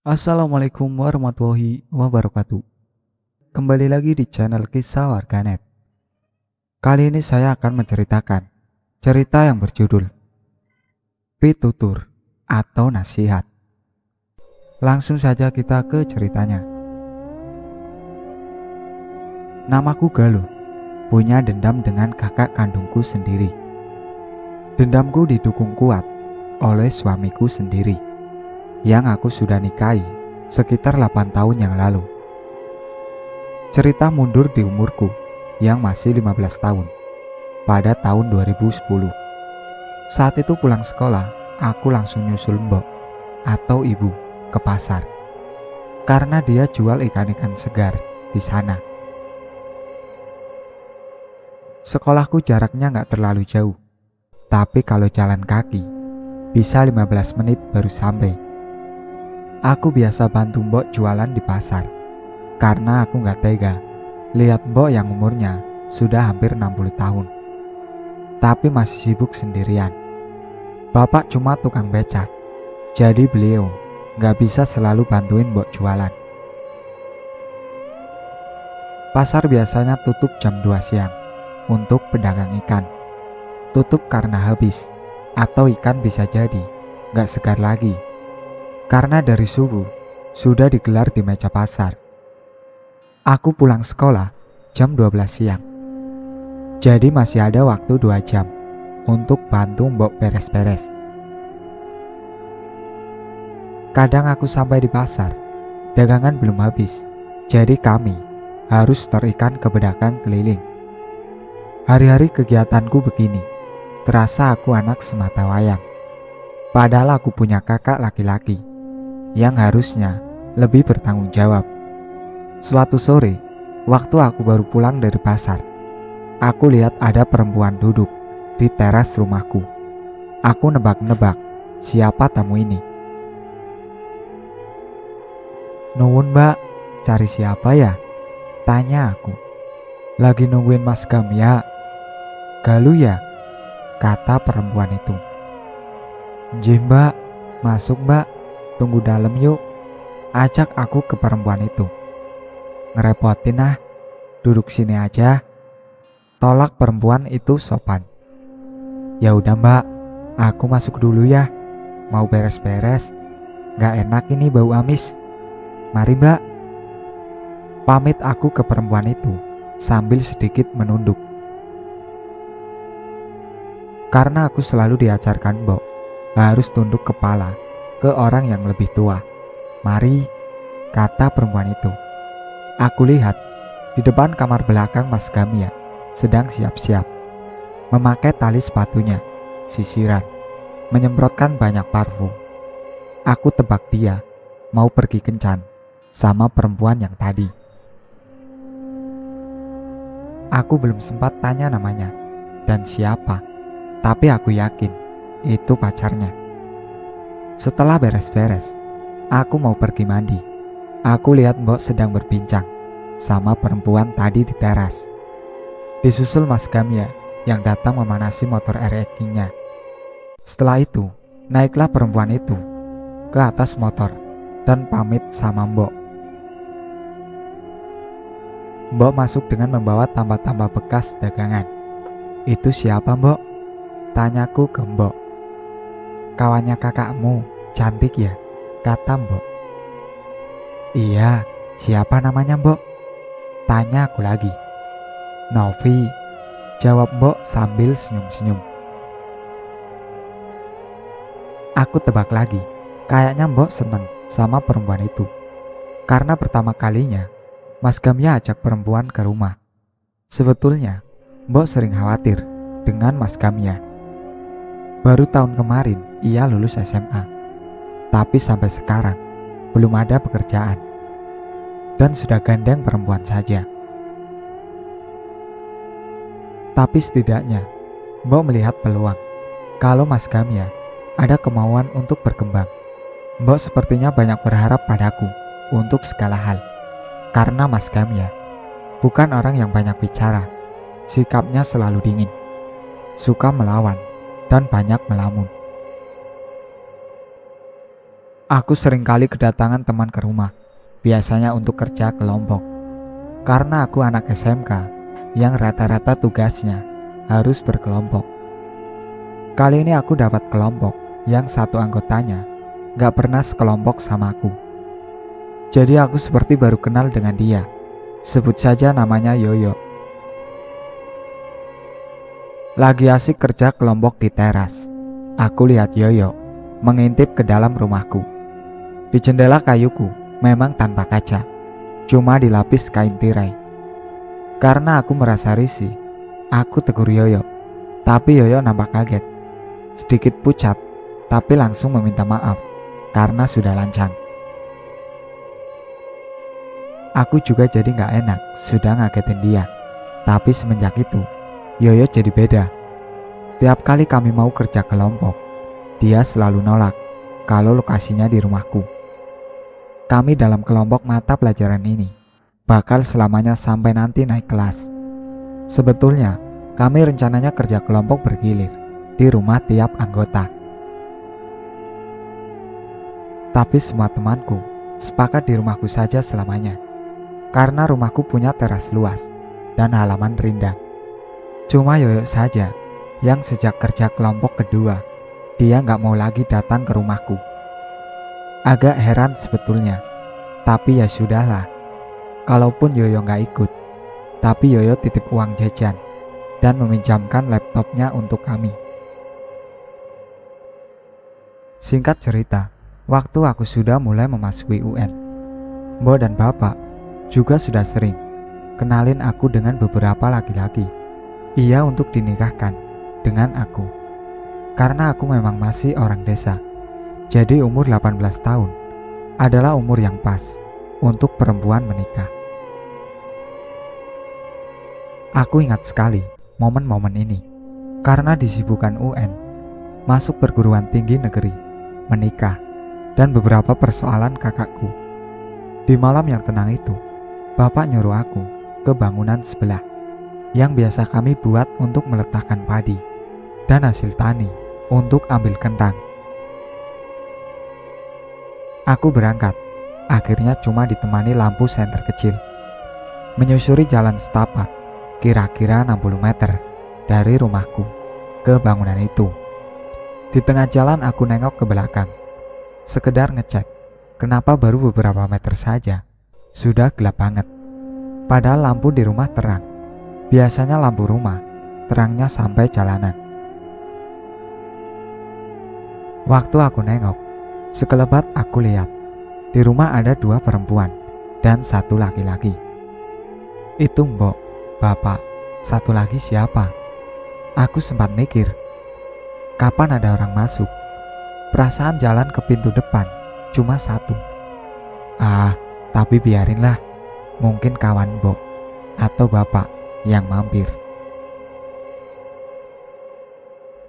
Assalamualaikum warahmatullahi wabarakatuh. Kembali lagi di channel Kisah Warganet. Kali ini saya akan menceritakan cerita yang berjudul Pitutur atau Nasihat. Langsung saja kita ke ceritanya. Namaku Galuh, punya dendam dengan kakak kandungku sendiri. Dendamku didukung kuat oleh suamiku sendiri yang aku sudah nikahi sekitar 8 tahun yang lalu. Cerita mundur di umurku yang masih 15 tahun pada tahun 2010. Saat itu pulang sekolah, aku langsung nyusul mbok atau ibu ke pasar karena dia jual ikan-ikan segar di sana. Sekolahku jaraknya gak terlalu jauh, tapi kalau jalan kaki bisa 15 menit baru sampai. Aku biasa bantu mbok jualan di pasar karena aku gak tega lihat mbok yang umurnya sudah hampir 60 tahun tapi masih sibuk sendirian. Bapak cuma tukang becak, jadi beliau gak bisa selalu bantuin mbok jualan. Pasar biasanya tutup jam 2 siang untuk pedagang ikan. Tutup karena habis, atau ikan bisa jadi gak segar lagi karena dari subuh sudah digelar di meja pasar. Aku pulang sekolah jam 12 siang, jadi masih ada waktu 2 jam untuk bantu mbok beres-beres. Kadang aku sampai di pasar, dagangan belum habis, jadi kami harus terikan ke pedagang keliling. Hari-hari kegiatanku begini, terasa aku anak sematawayang. Padahal aku punya kakak laki-laki yang harusnya lebih bertanggung jawab. Suatu sore, waktu aku baru pulang dari pasar, aku lihat ada perempuan duduk di teras rumahku. Aku nebak-nebak siapa tamu ini. "Nuwun mbak, cari siapa ya?" tanya aku. "Lagi nungguin Mas Gamya." "Galuh ya?" kata perempuan itu. "Nggih mbak, masuk mbak, tunggu dalam yuk," ajak aku ke perempuan itu. "Ngerepotin ah, duduk sini aja," tolak perempuan itu sopan. "Ya udah mbak, aku masuk dulu ya, mau beres-beres, gak enak ini bau amis. Mari mbak." Pamit aku ke perempuan itu sambil sedikit menunduk. Karena aku selalu diajarkan mbok harus tunduk kepala ke orang yang lebih tua. "Mari," kata perempuan itu. Aku lihat di depan kamar belakang Mas Gamya sedang siap-siap, memakai tali sepatunya, sisiran, menyemprotkan banyak parfum. Aku tebak dia mau pergi kencan sama perempuan yang tadi. Aku belum sempat tanya namanya dan siapa, tapi aku yakin itu pacarnya. Setelah beres-beres, aku mau pergi mandi. Aku lihat mbok sedang berbincang sama perempuan tadi di teras. Disusul Mas Gamya yang datang memanasi motor RX-nya. Setelah itu, naiklah perempuan itu ke atas motor dan pamit sama mbok. Mbok masuk dengan membawa tambah-tambah bekas dagangan. "Itu siapa mbok?" tanyaku ke mbok. "Kawannya kakakmu, cantik ya?" kata mbok. "Iya, siapa namanya mbok?" tanya aku lagi. "Novi," jawab mbok sambil senyum-senyum. Aku tebak lagi, kayaknya mbok seneng sama perempuan itu karena pertama kalinya Mas Gamya ajak perempuan ke rumah. Sebetulnya mbok sering khawatir dengan Mas Gamya. Baru tahun kemarin ia lulus SMA, tapi sampai sekarang belum ada pekerjaan dan sudah gandeng perempuan saja. Tapi setidaknya mbok melihat peluang kalau Mas Gamya ada kemauan untuk berkembang. Mbok sepertinya banyak berharap padaku untuk segala hal karena Mas Gamya bukan orang yang banyak bicara. Sikapnya selalu dingin, suka melawan dan banyak melamun. Aku seringkali kedatangan teman ke rumah, biasanya untuk kerja kelompok. Karena aku anak SMK yang rata-rata tugasnya harus berkelompok. Kali ini aku dapat kelompok yang satu anggotanya gak pernah sekelompok sama aku. Jadi aku seperti baru kenal dengan dia. Sebut saja namanya Yoyo. Lagi asik kerja kelompok di teras. Aku lihat Yoyo mengintip ke dalam rumahku. Di jendela kayuku memang tanpa kaca, cuma dilapis kain tirai. Karena aku merasa risih, aku tegur Yoyo, tapi Yoyo nampak kaget. Sedikit pucat, tapi langsung meminta maaf karena sudah lancang. Aku juga jadi gak enak sudah ngagetin dia. Tapi semenjak itu, Yoyo jadi beda. Tiap kali kami mau kerja kelompok, dia selalu nolak kalau lokasinya di rumahku. Kami dalam kelompok mata pelajaran ini bakal selamanya sampai nanti naik kelas. Sebetulnya, kami rencananya kerja kelompok bergilir di rumah tiap anggota. Tapi semua temanku sepakat di rumahku saja selamanya. Karena rumahku punya teras luas dan halaman rindang. Cuma Yoyo saja yang sejak kerja kelompok kedua, dia gak mau lagi datang ke rumahku. Agak heran sebetulnya, tapi ya sudahlah. Kalaupun Yoyo gak ikut, tapi Yoyo titip uang jajan dan meminjamkan laptopnya untuk kami. Singkat cerita, waktu aku sudah mulai memasuki UN, Mbok dan Bapak juga sudah sering kenalin aku dengan beberapa laki-laki. Iya, untuk dinikahkan dengan aku. Karena aku memang masih orang desa. Jadi umur 18 tahun adalah umur yang pas untuk perempuan menikah. Aku ingat sekali momen-momen ini karena disibukkan UN, masuk perguruan tinggi negeri, menikah, dan beberapa persoalan kakakku. Di malam yang tenang itu, Bapak nyuruh aku ke bangunan sebelah yang biasa kami buat untuk meletakkan padi dan hasil tani untuk ambil kentang. Aku berangkat, akhirnya cuma ditemani lampu senter kecil. Menyusuri jalan setapak, kira-kira 60 meter dari rumahku ke bangunan itu. Di tengah jalan aku nengok ke belakang, sekedar ngecek kenapa baru beberapa meter saja sudah gelap banget. Padahal lampu di rumah terang. Biasanya lampu rumah terangnya sampai jalanan. Waktu aku nengok, sekelebat aku lihat di rumah ada 2 perempuan dan 1 laki-laki. Itu Mbok, Bapak, 1 lagi siapa? Aku sempat mikir, kapan ada orang masuk? Perasaan jalan ke pintu depan cuma 1. Tapi biarinlah, mungkin kawan Mbok atau Bapak yang mampir.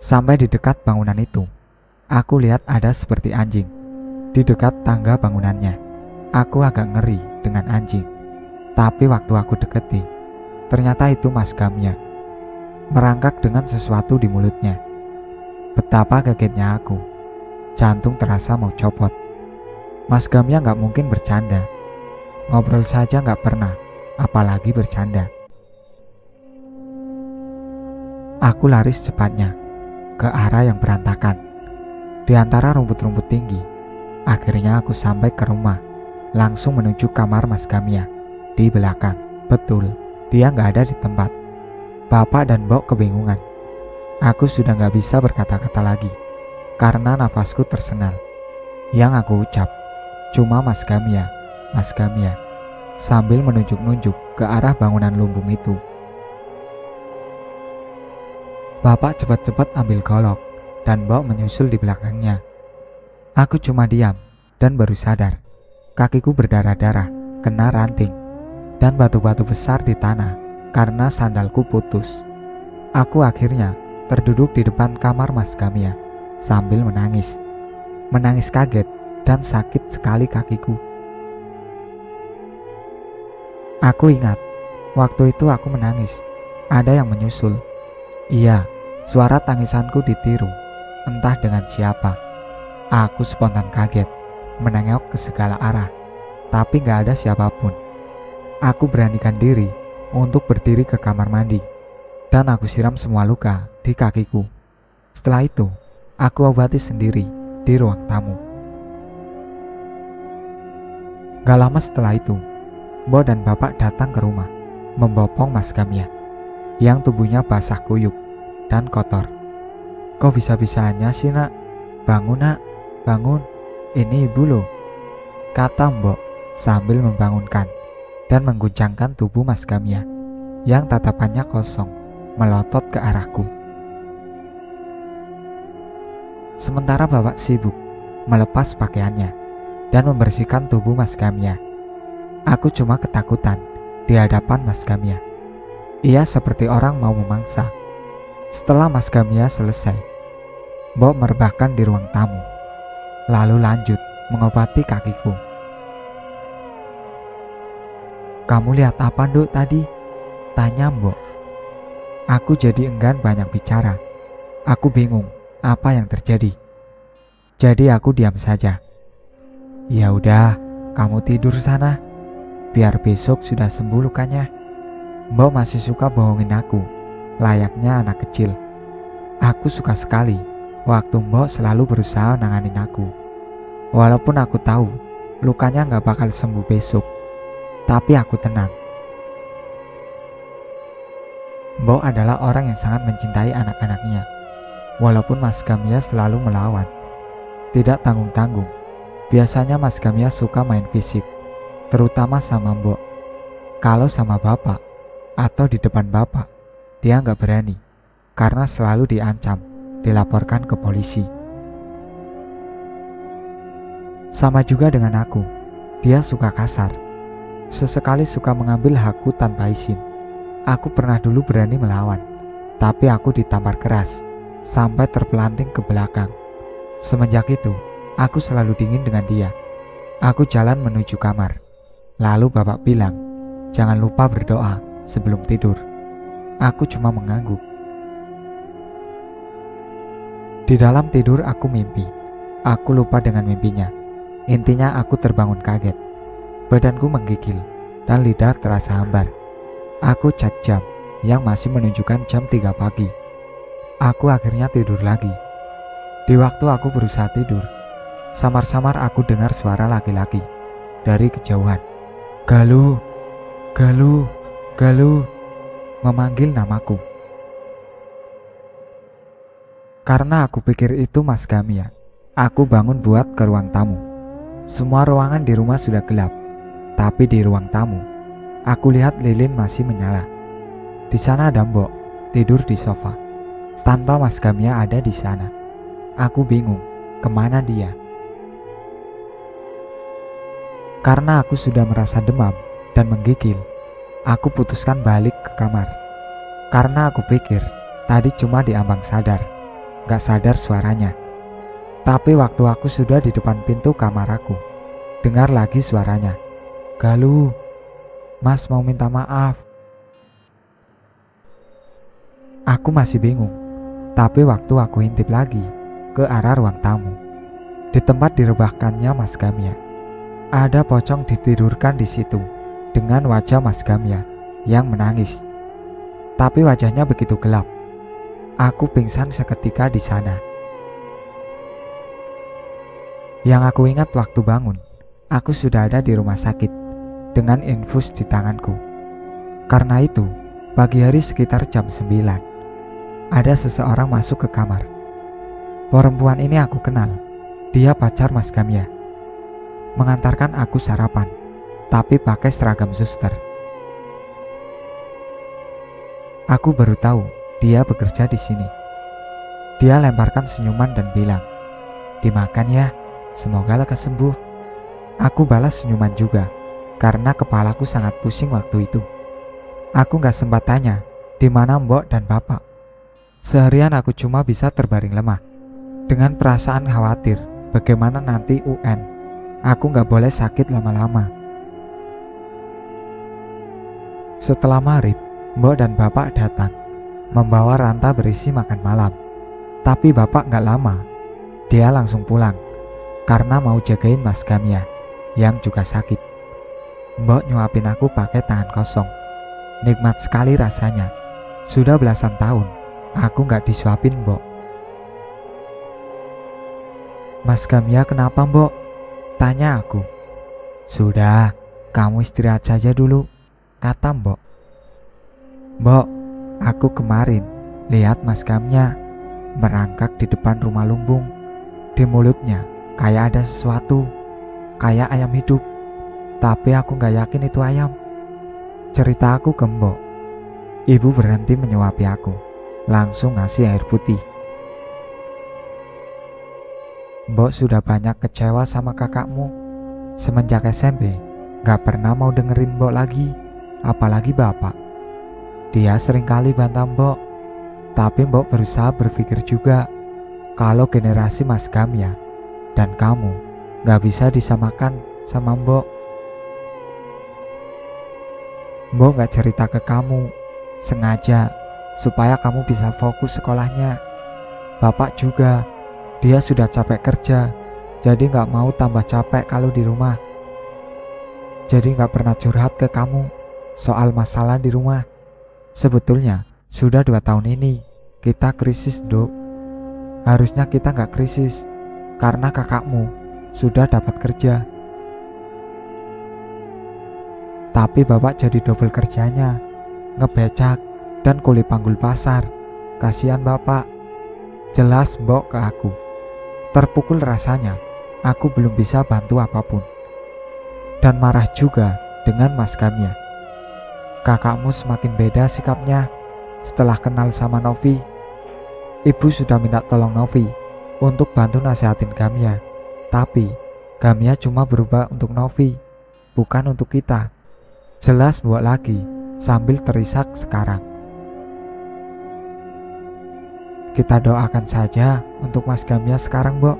Sampai di dekat bangunan itu, aku lihat ada seperti anjing di dekat tangga bangunannya. Aku agak ngeri dengan anjing, tapi waktu aku deketi, ternyata itu Mas Gamya, merangkak dengan sesuatu di mulutnya. Betapa kagetnya aku, jantung terasa mau copot. Mas Gamya gak mungkin bercanda, ngobrol saja gak pernah, apalagi bercanda. Aku lari secepatnya ke arah yang berantakan di antara rumput-rumput tinggi. Akhirnya aku sampai ke rumah, langsung menuju kamar Mas Gamya di belakang. Betul, dia gak ada di tempat. Bapak dan Mbok kebingungan. Aku sudah gak bisa berkata-kata lagi karena nafasku tersengal. Yang aku ucap cuma Mas Gamya, Mas Gamya, sambil menunjuk-nunjuk ke arah bangunan lumbung itu. Bapak cepat-cepat ambil golok dan Mbok menyusul di belakangnya. Aku cuma diam dan baru sadar kakiku berdarah-darah kena ranting dan batu-batu besar di tanah karena sandalku putus. Aku akhirnya terduduk di depan kamar Mas Gamya sambil menangis. Menangis kaget dan sakit sekali kakiku. Aku ingat, waktu itu aku menangis. Ada yang menyusul. Iya, suara tangisanku ditiru, entah dengan siapa. Aku spontan kaget. menengok ke segala arah, tapi gak ada siapapun. Aku beranikan diri untuk berdiri ke kamar mandi, dan aku siram semua luka di kakiku. Setelah itu, aku obati sendiri di ruang tamu. Gak lama setelah itu, Mbok dan Bapak datang ke rumah, membopong Mas Gamya, yang tubuhnya basah kuyup dan kotor. "Kok bisa-bisanya sih nak? Bangun nak, bangun, ini ibu loh," kata Mbok sambil membangunkan dan mengguncangkan tubuh Mas Gamya yang tatapannya kosong melotot ke arahku. Sementara Bapak sibuk melepas pakaiannya dan membersihkan tubuh Mas Gamya, aku cuma ketakutan di hadapan Mas Gamya. Ia seperti orang mau memangsa. Setelah Mas Gamya selesai, Mbok merebahkan di ruang tamu, lalu lanjut mengobati kakiku. "Kamu lihat apa Nduk tadi?" tanya Mbok. Aku jadi enggan banyak bicara. Aku bingung apa yang terjadi. Jadi aku diam saja. "Ya udah, kamu tidur sana. Biar besok sudah sembuh lukanya." Mbok masih suka bohongin aku, layaknya anak kecil. Aku suka sekali waktu Mbok selalu berusaha nanganin aku. Walaupun aku tahu lukanya gak bakal sembuh besok, tapi aku tenang. Mbok adalah orang yang sangat mencintai anak-anaknya. Walaupun Mas Gamya selalu melawan, tidak tanggung-tanggung. Biasanya Mas Gamya suka main fisik, terutama sama Mbok. Kalau sama Bapak atau di depan Bapak, dia gak berani karena selalu diancam, dilaporkan ke polisi. Sama juga dengan aku, dia suka kasar. Sesekali suka mengambil hakku tanpa izin. Aku pernah dulu berani melawan, tapi aku ditampar keras sampai terpelanting ke belakang. Semenjak itu, aku selalu dingin dengan dia. Aku jalan menuju kamar. Lalu Bapak bilang, "Jangan lupa berdoa sebelum tidur." Aku cuma mengangguk. Di dalam tidur aku mimpi. Aku lupa dengan mimpinya. Intinya aku terbangun kaget. Badanku menggigil dan lidah terasa hambar. Aku cek jam yang masih menunjukkan jam 3 pagi. Aku akhirnya tidur lagi. Di waktu aku berusaha tidur, samar-samar aku dengar suara laki-laki dari kejauhan. "Galuh, Galuh, Galuh," memanggil namaku. Karena aku pikir itu Mas Gamya, aku bangun buat ke ruang tamu. Semua ruangan di rumah sudah gelap, tapi di ruang tamu, aku lihat lilin masih menyala. Di sana ada Mbok tidur di sofa, tanpa Mas Gamya ada di sana. Aku bingung, kemana dia? Karena aku sudah merasa demam dan menggigil, aku putuskan balik ke kamar. Karena aku pikir tadi cuma di ambang sadar, gak sadar suaranya. Tapi waktu aku sudah di depan pintu kamar aku, dengar lagi suaranya. "Galuh, Mas mau minta maaf." Aku masih bingung, tapi waktu aku intip lagi ke arah ruang tamu, di tempat direbahkannya Mas Gamya, ada pocong ditidurkan di situ dengan wajah Mas Gamya yang menangis. Tapi wajahnya begitu gelap. Aku pingsan seketika di sana. Yang aku ingat waktu bangun, aku sudah ada di rumah sakit dengan infus di tanganku. Karena itu, pagi hari sekitar jam 9, ada seseorang masuk ke kamar. Perempuan ini aku kenal. Dia pacar Mas Gamya. Mengantarkan aku sarapan, tapi pakai seragam suster. Aku baru tahu dia bekerja di sini. Dia lemparkan senyuman dan bilang, "Dimakan ya, semoga lekas sembuh." Aku balas senyuman juga, karena kepalaku sangat pusing waktu itu. Aku gak sempat tanya, di mana Mbok dan Bapak. Seharian aku cuma bisa terbaring lemah, dengan perasaan khawatir bagaimana nanti UN. Aku gak boleh sakit lama-lama. Setelah maghrib, Mbok dan Bapak datang, membawa ranta berisi makan malam. Tapi Bapak gak lama, dia langsung pulang, karena mau jagain Mas Gamya yang juga sakit. Mbok nyuapin aku pakai tangan kosong. Nikmat sekali rasanya. Sudah belasan tahun aku gak disuapin Mbok. Mas Gamya kenapa Mbok? Tanya aku. Sudah, kamu istirahat saja dulu, kata Mbok. Mbok, aku kemarin lihat Mas Gamya merangkak di depan rumah lumbung. Di mulutnya kayak ada sesuatu, kayak ayam hidup. Tapi aku gak yakin itu ayam. Cerita aku ke Mbok. Ibu berhenti menyuapi aku, langsung ngasih air putih. Mbok sudah banyak kecewa sama kakakmu. Semenjak SMP gak pernah mau dengerin Mbok lagi, apalagi bapak. Dia seringkali bantah Mbok. Tapi Mbok berusaha berpikir juga kalau generasi Mas Gamya dan kamu gak bisa disamakan sama Mbok. Mbok gak cerita ke kamu sengaja supaya kamu bisa fokus sekolahnya. Bapak juga, dia sudah capek kerja, jadi gak mau tambah capek kalau di rumah. Jadi gak pernah curhat ke kamu soal masalah di rumah. Sebetulnya sudah 2 tahun ini kita krisis, Dok. Harusnya kita gak krisis karena kakakmu sudah dapat kerja. Tapi bapak jadi double kerjanya, ngebecak dan kuli panggul pasar. Kasihan bapak. Jelas Mbok ke aku. Terpukul rasanya, aku belum bisa bantu apapun. Dan marah juga dengan Mas Gamya. Kakakmu semakin beda sikapnya setelah kenal sama Novi. Ibu sudah minta tolong Novi untuk bantu nasihatin Gamya. Tapi Gamya cuma berubah untuk Novi, bukan untuk kita. Jelas Mbok lagi sambil terisak sekarang. Kita doakan saja untuk Mas Gamya sekarang, Mbok,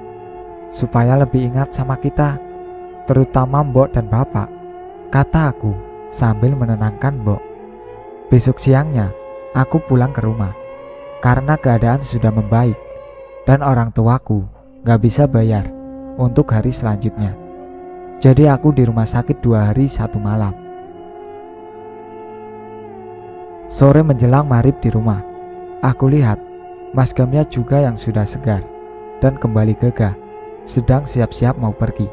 supaya lebih ingat sama kita, terutama Mbok dan Bapak, kata aku sambil menenangkan Mbok. Besok siangnya aku pulang ke rumah karena keadaan sudah membaik dan orang tuaku gak bisa bayar untuk hari selanjutnya. Jadi aku di rumah sakit 2 hari 1 malam. Sore menjelang maghrib di rumah, aku lihat Mas Gamya juga yang sudah segar dan kembali gagah, sedang siap-siap mau pergi.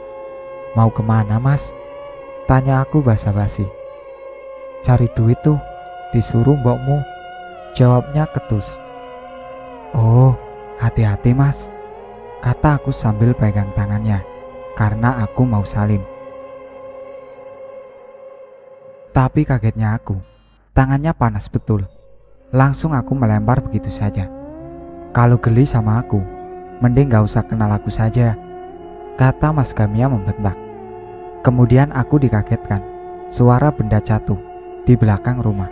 Mau kemana Mas? Tanya aku basa-basi. Cari duit tuh, disuruh mbokmu, jawabnya ketus. Oh, hati-hati Mas, kata aku sambil pegang tangannya, karena aku mau salim. Tapi kagetnya aku, tangannya panas betul. Langsung aku melempar begitu saja. Kalau geli sama aku, mending gak usah kenal aku saja, kata Mas Gamya membentak. Kemudian aku dikagetkan, suara benda jatuh di belakang rumah.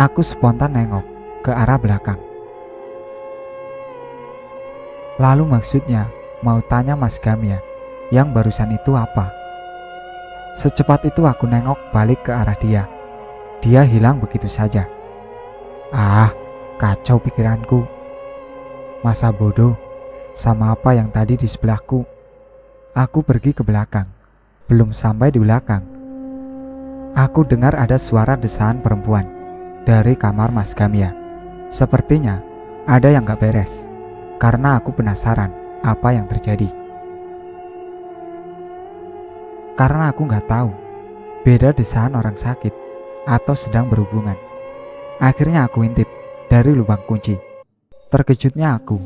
Aku spontan nengok ke arah belakang. Lalu maksudnya mau tanya Mas Gamya yang barusan itu apa. Secepat itu aku nengok balik ke arah dia. Dia hilang begitu saja. Ah, kacau pikiranku. Masa bodoh sama apa yang tadi di sebelahku. Aku pergi ke belakang. Belum sampai di belakang, aku dengar ada suara desahan perempuan dari kamar Mas Gamya. Sepertinya ada yang gak beres, karena aku penasaran apa yang terjadi. Karena aku gak tahu beda desahan orang sakit atau sedang berhubungan. Akhirnya aku intip dari lubang kunci. Terkejutnya aku,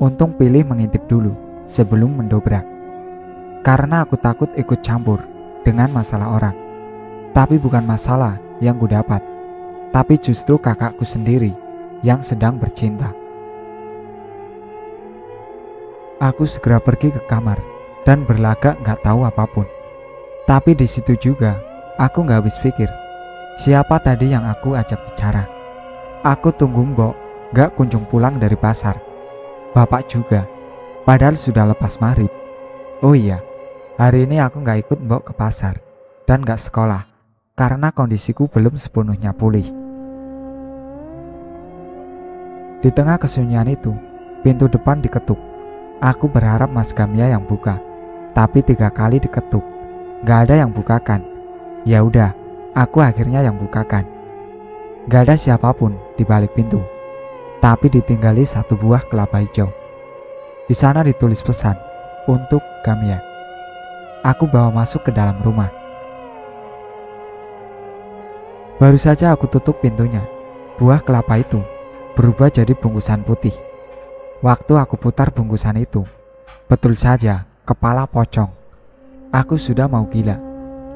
untung pilih mengintip dulu sebelum mendobrak. Karena aku takut ikut campur dengan masalah orang. Tapi bukan masalah yang ku dapat, tapi justru kakakku sendiri yang sedang bercinta. Aku segera pergi ke kamar dan berlagak gak tahu apapun. Tapi di situ juga aku gak habis pikir siapa tadi yang aku ajak bicara. Aku tunggu Mbok gak kunjung pulang dari pasar. Bapak juga, padahal sudah lepas maghrib. Oh iya, hari ini aku gak ikut Mbok ke pasar dan gak sekolah karena kondisiku belum sepenuhnya pulih. Di tengah kesunyian itu, pintu depan diketuk. Aku berharap Mas Gamya yang buka, tapi 3 kali diketuk, gak ada yang bukakan. Ya udah, aku akhirnya yang bukakan. Gak ada siapapun di balik pintu, tapi ditinggali 1 buah kelapa hijau. Di sana ditulis pesan untuk Gamya. Aku bawa masuk ke dalam rumah. Baru saja aku tutup pintunya, buah kelapa itu berubah jadi bungkusan putih. Waktu aku putar bungkusan itu, betul saja kepala pocong. Aku sudah mau gila,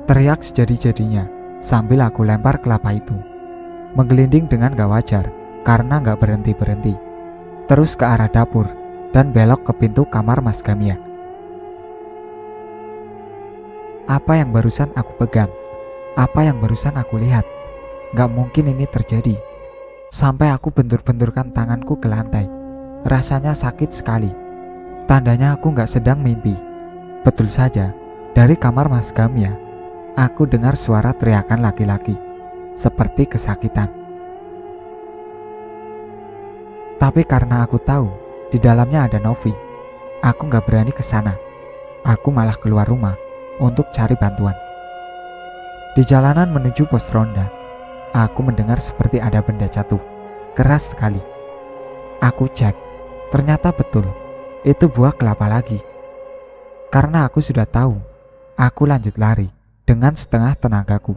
teriak sejadi-jadinya sambil aku lempar kelapa itu, menggelinding dengan gak wajar karena gak berhenti-berhenti, terus ke arah dapur dan belok ke pintu kamar Mas Gamya. Apa yang barusan aku pegang? Apa yang barusan aku lihat? Gak mungkin ini terjadi. Sampai aku bentur-benturkan tanganku ke lantai. Rasanya sakit sekali. Tandanya aku gak sedang mimpi. Betul saja, dari kamar Mas Gamya, aku dengar suara teriakan laki-laki, seperti kesakitan. Tapi karena aku tahu di dalamnya ada Novi, aku gak berani ke sana. Aku malah keluar rumah untuk cari bantuan. Di jalanan menuju pos ronda, aku mendengar seperti ada benda jatuh, keras sekali. Aku cek, ternyata betul, itu buah kelapa lagi. Karena aku sudah tahu, aku lanjut lari dengan setengah tenagaku.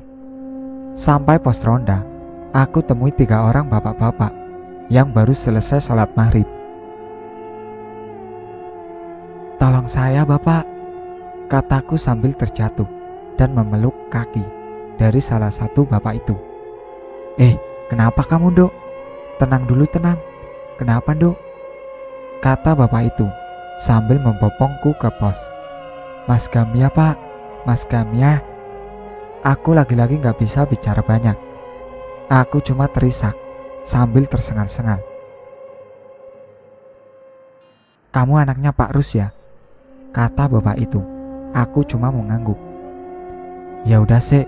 Sampai pos ronda, aku temui 3 orang bapak-bapak yang baru selesai sholat maghrib. "Tolong saya, Bapak," kataku sambil terjatuh dan memeluk kaki dari salah satu bapak itu. Kenapa kamu, Dok? Tenang dulu, tenang. Kenapa, Dok?" kata bapak itu sambil membopongku ke pos. "Mas Gamya, Pak, Mas Gamya." Aku lagi-lagi gak bisa bicara banyak. Aku cuma terisak sambil tersengal-sengal. "Kamu anaknya Pak Rus ya?" kata bapak itu. Aku cuma mengangguk. "Ya udah sih,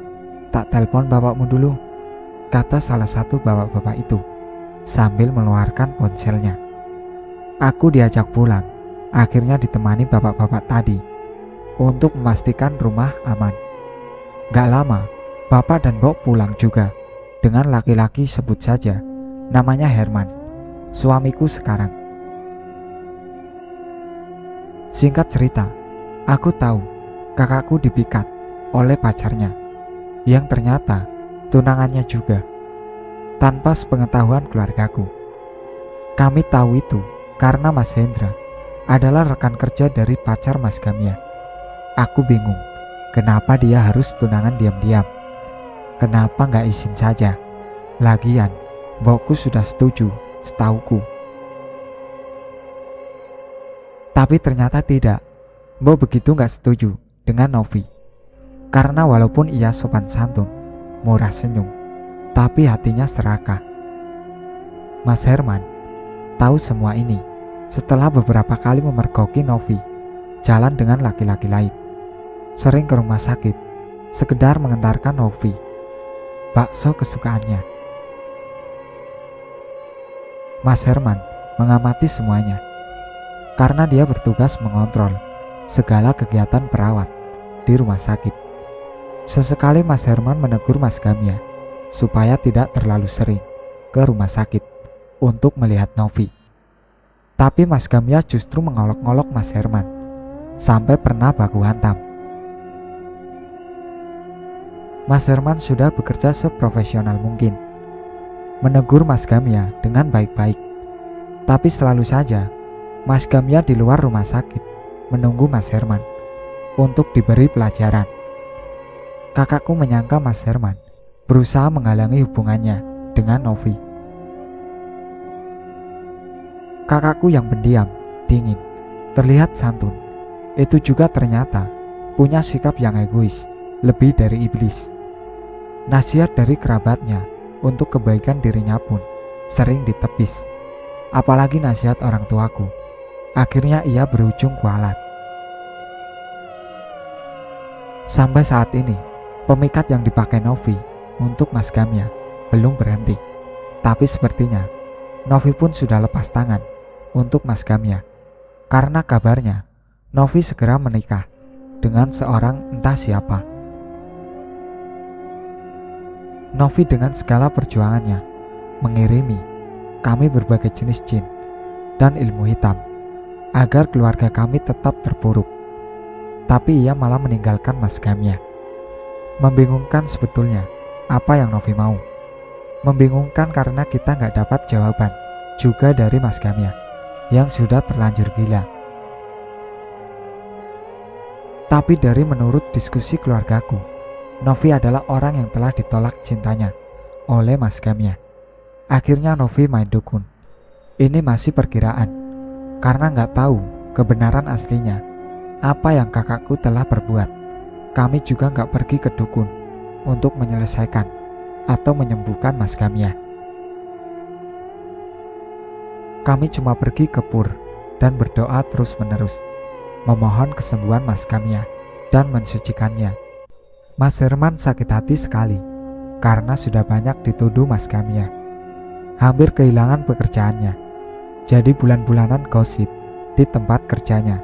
tak telepon bapakmu dulu," kata salah satu bapak-bapak itu sambil mengeluarkan ponselnya. Aku diajak pulang, akhirnya ditemani bapak-bapak tadi untuk memastikan rumah aman. Gak lama, bapak dan Mbok pulang juga dengan laki-laki, sebut saja namanya Herman, suamiku sekarang. Singkat cerita, aku tahu kakakku dipikat oleh pacarnya yang ternyata tunangannya juga, tanpa sepengetahuan keluargaku. Kami tahu itu karena Mas Hendra adalah rekan kerja dari pacar Mas Gamya. Aku bingung, kenapa dia harus tunangan diam-diam? Kenapa gak izin saja? Lagian, mbokku sudah setuju, setauku. Tapi ternyata tidak. Mbok begitu gak setuju dengan Novi. Karena walaupun ia sopan santun, murah senyum, tapi hatinya serakah. Mas Herman tahu semua ini setelah beberapa kali memergoki Novi jalan dengan laki-laki lain. Sering ke rumah sakit, sekedar mengantarkan Novi bakso kesukaannya. Mas Herman mengamati semuanya karena dia bertugas mengontrol segala kegiatan perawat di rumah sakit. Sesekali Mas Herman menegur Mas Gamya supaya tidak terlalu sering ke rumah sakit untuk melihat Novi. Tapi Mas Gamya justru mengolok-olok Mas Herman sampai pernah baku hantam. Mas Herman sudah bekerja seprofesional mungkin, menegur Mas Gamya dengan baik-baik. Tapi selalu saja Mas Gamya di luar rumah sakit menunggu Mas Herman untuk diberi pelajaran. Kakakku menyangka Mas Herman berusaha menghalangi hubungannya dengan Novi. Kakakku yang pendiam, dingin, terlihat santun, itu juga ternyata punya sikap yang egois, lebih dari iblis. Nasihat dari kerabatnya untuk kebaikan dirinya pun sering ditepis. Apalagi nasihat orang tuaku. Akhirnya ia berujung kualat. Sampai saat ini, pemikat yang dipakai Novi untuk Mas Gamya belum berhenti. Tapi sepertinya Novi pun sudah lepas tangan untuk Mas Gamya. karena kabarnya Novi segera menikah dengan seorang entah siapa. Novi dengan segala perjuangannya mengirimi kami berbagai jenis jin dan ilmu hitam agar keluarga kami tetap terpuruk. Tapi ia malah meninggalkan Mas Gamya. Membingungkan sebetulnya apa yang Novi mau. Membingungkan karena kita gak dapat jawaban juga dari Mas Gamya yang sudah terlanjur gila. Tapi dari menurut diskusi keluargaku, Novi adalah orang yang telah ditolak cintanya oleh Mas Gamya. Akhirnya Novi main dukun. Ini masih perkiraan, karena gak tahu kebenaran aslinya apa yang kakakku telah berbuat. Kami juga gak pergi ke dukun untuk menyelesaikan atau menyembuhkan Mas Gamya. Kami cuma pergi ke pur dan berdoa terus-menerus, memohon kesembuhan Mas Gamya dan mensucikannya. Mas Herman sakit hati sekali karena sudah banyak dituduh Mas Gamya. Hampir kehilangan pekerjaannya. Jadi bulan-bulanan gosip di tempat kerjanya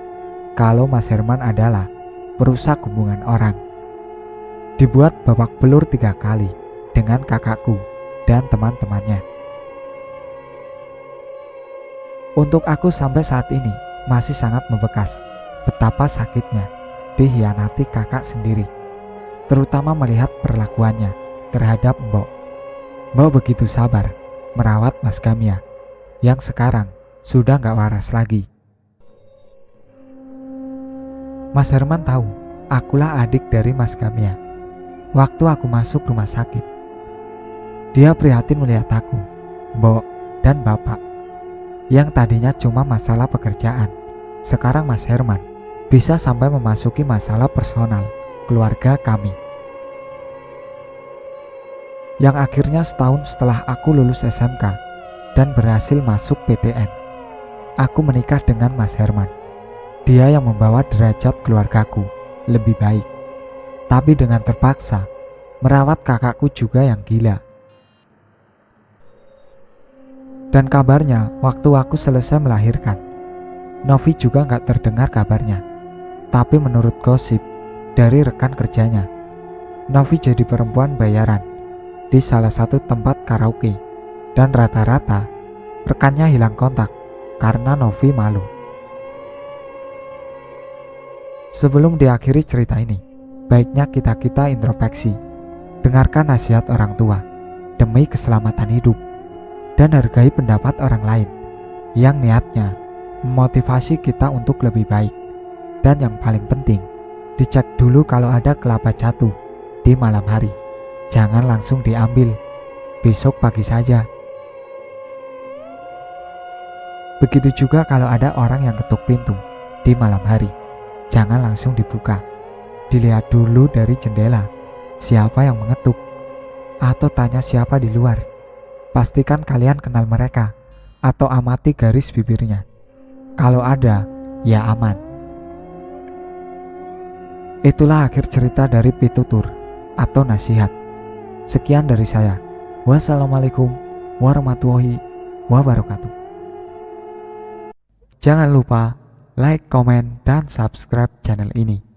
kalau Mas Herman adalah perusak hubungan orang. Dibuat babak belur 3 kali dengan kakakku dan teman-temannya. Untuk aku sampai saat ini masih sangat membekas betapa sakitnya dikhianati kakak sendiri, terutama melihat perlakuannya terhadap Mbok. Mbok begitu sabar merawat Mas Gamya yang sekarang sudah gak waras lagi. Mas Herman tahu akulah adik dari Mas Gamya. Waktu aku masuk rumah sakit, dia prihatin melihat aku, Mbok, dan Bapak yang tadinya cuma masalah pekerjaan. Sekarang Mas Herman bisa sampai memasuki masalah personal keluarga kami. Yang akhirnya setahun setelah aku lulus SMK dan berhasil masuk PTN, aku menikah dengan Mas Herman. Dia yang membawa derajat keluargaku lebih baik, tapi dengan terpaksa merawat kakakku juga yang gila. Dan kabarnya waktu aku selesai melahirkan, Novi juga gak terdengar kabarnya. Tapi menurut gosip dari rekan kerjanya, Novi jadi perempuan bayaran di salah satu tempat karaoke. Dan rata-rata rekannya hilang kontak karena Novi malu. Sebelum diakhiri cerita ini, baiknya kita introspeksi. Dengarkan nasihat orang tua demi keselamatan hidup, dan hargai pendapat orang lain yang niatnya memotivasi kita untuk lebih baik. Dan yang paling penting, dicek dulu kalau ada kelapa jatuh di malam hari. Jangan langsung diambil, besok pagi saja. Begitu juga kalau ada orang yang ketuk pintu di malam hari, jangan langsung dibuka. Dilihat dulu dari jendela siapa yang mengetuk, atau tanya siapa di luar. Pastikan kalian kenal mereka atau amati garis bibirnya. Kalau ada, ya aman. Itulah akhir cerita dari pitutur atau nasihat. Sekian dari saya. Wassalamualaikum warahmatullahi wabarakatuh. Jangan lupa like, komen, dan subscribe channel ini.